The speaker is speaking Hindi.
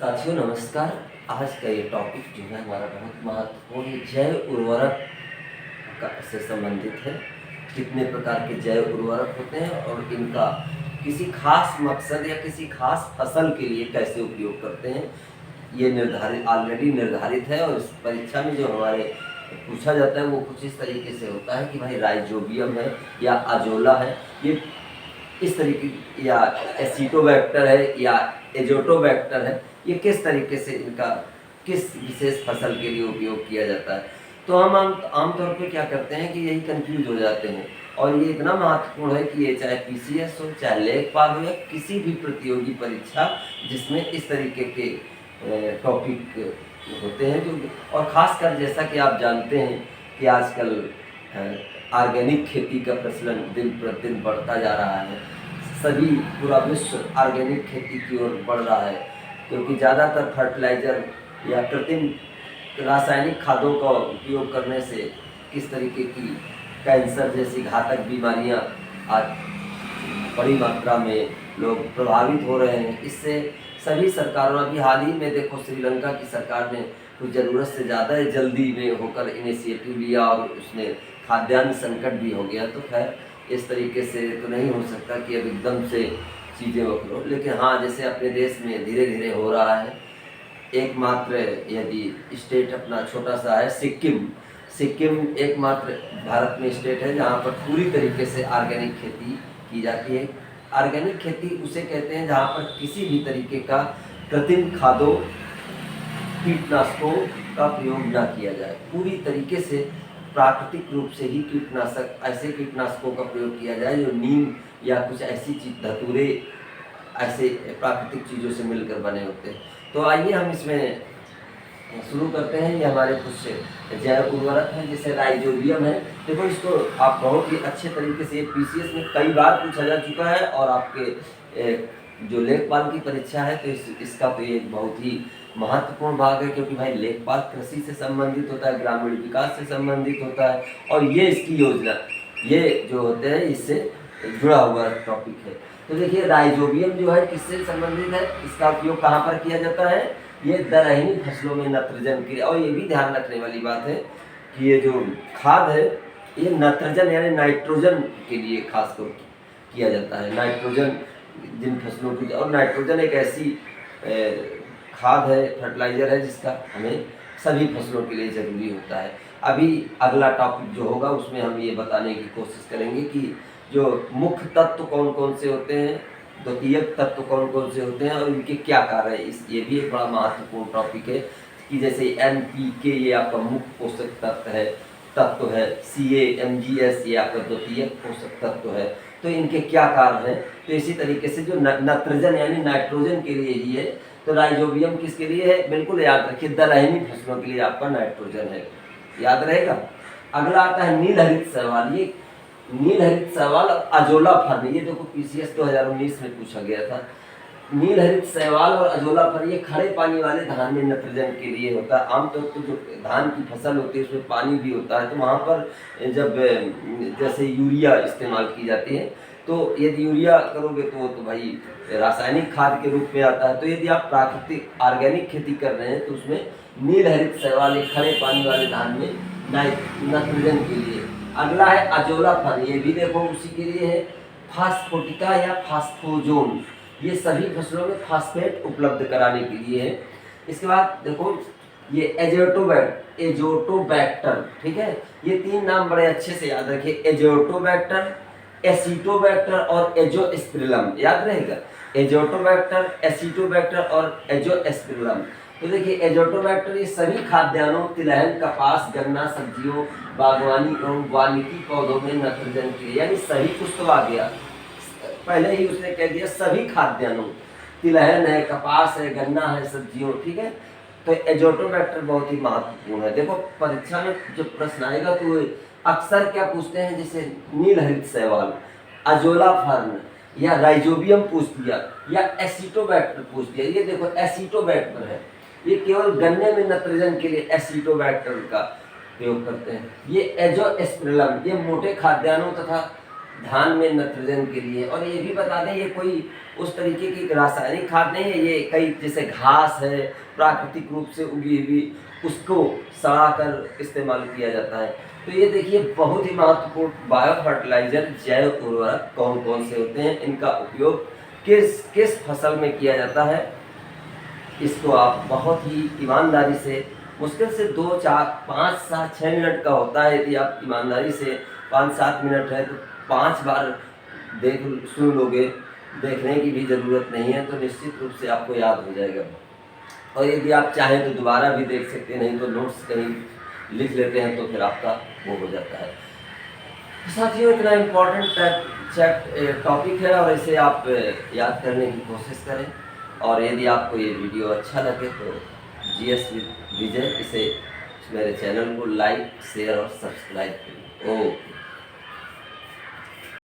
साथियों नमस्कार। आज का ये टॉपिक जो है हमारा बहुत महत्वपूर्ण जैव उर्वरक से संबंधित है। कितने प्रकार के जैव उर्वरक होते हैं और इनका किसी खास मकसद या किसी खास फसल के लिए कैसे उपयोग करते हैं, ये ऑलरेडी निर्धारित है। और इस परीक्षा में जो हमारे पूछा जाता है वो कुछ इस तरीके से होता है कि भाई राइजोबियम है या अजोला है, ये इस तरीके, या एसिटोबैक्टर है या एजोटोबैक्टर है, ये किस तरीके से इनका किस विशेष फसल के लिए उपयोग किया जाता है। तो हम आमतौर पे क्या करते हैं कि यही कंफ्यूज हो जाते हैं। और ये इतना महत्वपूर्ण है कि ये चाहे पीसीएस हो, चाहे लेखपाल हो, या किसी भी प्रतियोगी परीक्षा जिसमें इस तरीके के टॉपिक होते हैं जो, और ख़ासकर जैसा कि आप जानते हैं कि आजकल ऑर्गेनिक खेती का प्रचलन दिन प्रतिदिन बढ़ता जा रहा है। सभी पूरा विश्व ऑर्गेनिक खेती की ओर बढ़ रहा है, क्योंकि ज़्यादातर फर्टिलाइज़र या कृत्रिम रासायनिक खादों का उपयोग करने से किस तरीके की कैंसर जैसी घातक बीमारियां आज बड़ी मात्रा में लोग प्रभावित हो रहे हैं। इससे सभी सरकारों, अभी हाल ही में देखो श्रीलंका की सरकार ने कुछ ज़रूरत से ज़्यादा जल्दी में होकर इनिशिएटिव लिया और उसमें खाद्यान्न संकट भी हो गया। तो खैर इस तरीके से तो नहीं हो सकता कि अब एकदम से चीज़ें बदलो, लेकिन हाँ, जैसे अपने देश में धीरे धीरे हो रहा है। एकमात्र यदि स्टेट अपना छोटा सा है सिक्किम। सिक्किम एकमात्र भारत में स्टेट है जहाँ पर पूरी तरीके से ऑर्गेनिक खेती की जाती है। ऑर्गेनिक खेती उसे कहते हैं जहाँ पर किसी भी तरीके का कृत्रिम खादों, कीटनाशकों का प्रयोग न किया जाए। पूरी तरीके से प्राकृतिक रूप से ही कीटनाशक, ऐसे कीटनाशकों का प्रयोग किया जाए जो नीम या कुछ ऐसी चीज, धतूरे, ऐसे प्राकृतिक चीज़ों से मिलकर बने होते हैं। तो आइए हम इसमें शुरू करते हैं। ये हमारे कुछ जैव उर्वरक हैं, जैसे राइजोबियम है। देखो इसको आप बहुत ही अच्छे तरीके से, पीसीएस में कई बार पूछा जा चुका है, और आपके जो लेखपाल की परीक्षा है तो इसका तो ये बहुत ही महत्वपूर्ण भाग है, क्योंकि भाई लेखपाल कृषि से संबंधित होता है, ग्रामीण विकास से संबंधित होता है, और ये इसकी योजना, ये जो होते हैं इससे जुड़ा हुआ टॉपिक है। तो देखिए राइजोबियम जो है किससे संबंधित है, इसका उपयोग कहाँ पर किया जाता है, ये दलहनी फसलों में नाइट्रोजन के लिए। और ये भी ध्यान रखने वाली बात है कि ये जो खाद है ये नाइट्रोजन यानी नाइट्रोजन के लिए खासकर किया जाता है। नाइट्रोजन जिन फसलों की, और नाइट्रोजन एक ऐसी खाद है, फर्टिलाइज़र है जिसका हमें सभी फसलों के लिए ज़रूरी होता है। अभी अगला टॉपिक जो होगा उसमें हम ये बताने की कोशिश करेंगे कि जो मुख्य तत्व कौन कौन से होते हैं, द्वितीयक तत्व कौन कौन से होते हैं और इनके क्या कार्य है। ये भी एक बड़ा महत्वपूर्ण टॉपिक है कि जैसे NPK ये आपका मुख्य पोषक तत्व है, Ca MgS ये आपका द्वितीयक पोषक तत्व है। तो इनके क्या कार्य हैं। तो इसी तरीके से जो नाइट्रोजन यानी नाइट्रोजन के लिए ही है, तो राइजोबियम किसके लिए है, बिल्कुल याद रखिए, दलहनी फसलों के लिए आपका नाइट्रोजन है, याद रहेगा। अगला आता है नील हरित शैवाल। ये नील हरित शैवाल अजोला फर्न, ये देखो पीसीएस 2019 में पूछा गया था। नील हरित शैवाल और अजोला फर्न ये खड़े पानी वाले धान में नाइट्रोजन के लिए होता है। आमतौर पर जो धान की फसल होती है उसमें पानी भी होता है, तो वहाँ पर जब जैसे यूरिया इस्तेमाल की जाती है, तो यदि यूरिया करोगे तो वो तो भाई रासायनिक खाद के रूप में आता है। तो यदि आप प्राकृतिक ऑर्गेनिक खेती कर रहे हैं तो उसमें नील हरित शैवाल एक खड़े पानी वाले धान में नाइट्रोजन के लिए। अगला है अजोला फर्न, ये भी देखो उसी के लिए है, फास्फोटिका या फास्फोजोन, ये सभी फसलों में फास्फेट उपलब्ध कराने के लिए है। इसके बाद देखो ये एजोटोबैक्टर, ठीक है, ये तीन नाम बड़े अच्छे से याद रखिए, एजोटोबैक्टर, एसिटोबैक्टर और एजोस्पिरिलम, याद रहेगा, एजोटोबैक्टर, एसिटोबैक्टर और एजोस्पिरिलम। तो देखिए एजोटोबैक्टर ये सभी खाद्यान्नों, तिलहन, कपास, गन्ना, सब्जियों, बागवानी एवं वानिकी पौधों में नाइट्रोजन के लिए, यानी सभी कुछ तो आ गया, पहले ही उसने कह दिया सभी खाद्यान्नों, तिलहन है, कपास है, गन्ना है, सब्जियों, ठीक है। तो एजोटोबैक्टर बहुत ही महत्वपूर्ण है। देखो परीक्षा में जब प्रश्न आएगा तो अक्सर क्या पूछते हैं, जैसे नील हरित शैवाल, अजोला फर्न या राइजोबियम पूछ दिया, या एसिटोबैक्टर पूछ दिया। ये देखो एसिटोबैक्टर है, ये केवल गन्ने में नाइट्रोजन के लिए एसिटोबैक्टर का प्रयोग करते हैं। ये एजोस्पिरिलम ये मोटे खाद्यान्नों तथा धान में नाइट्रोजन के लिए। और ये भी बता दें, ये कोई उस तरीके की रासायनिक खाद नहीं है, ये कई जैसे घास है प्राकृतिक रूप से उगी हुई, उसको सड़ा कर इस्तेमाल किया जाता है। तो ये देखिए बहुत ही महत्वपूर्ण बायो फर्टिलाइजर जैव उर्वरक कौन कौन से होते हैं, इनका उपयोग किस किस फसल में किया जाता है, इसको आप बहुत ही ईमानदारी से, मुश्किल से 2 4 5 7 6 मिनट का होता है, यदि आप ईमानदारी से 5 7 मिनट है तो 5 बार सुन लोगे, देखने की भी ज़रूरत नहीं है, तो निश्चित रूप से आपको याद हो जाएगा। और यदि आप चाहें तो दोबारा भी देख सकते हैं, नहीं तो नोट्स कहीं लिख लेते हैं तो फिर आपका वो हो जाता है। साथियों, इतना इम्पोर्टेंट टॉपिक है और इसे आप याद करने की कोशिश करें। और यदि आपको ये वीडियो अच्छा लगे तो GS विजय इसे मेरे चैनल को लाइक शेयर और सब्सक्राइब करें। ओके।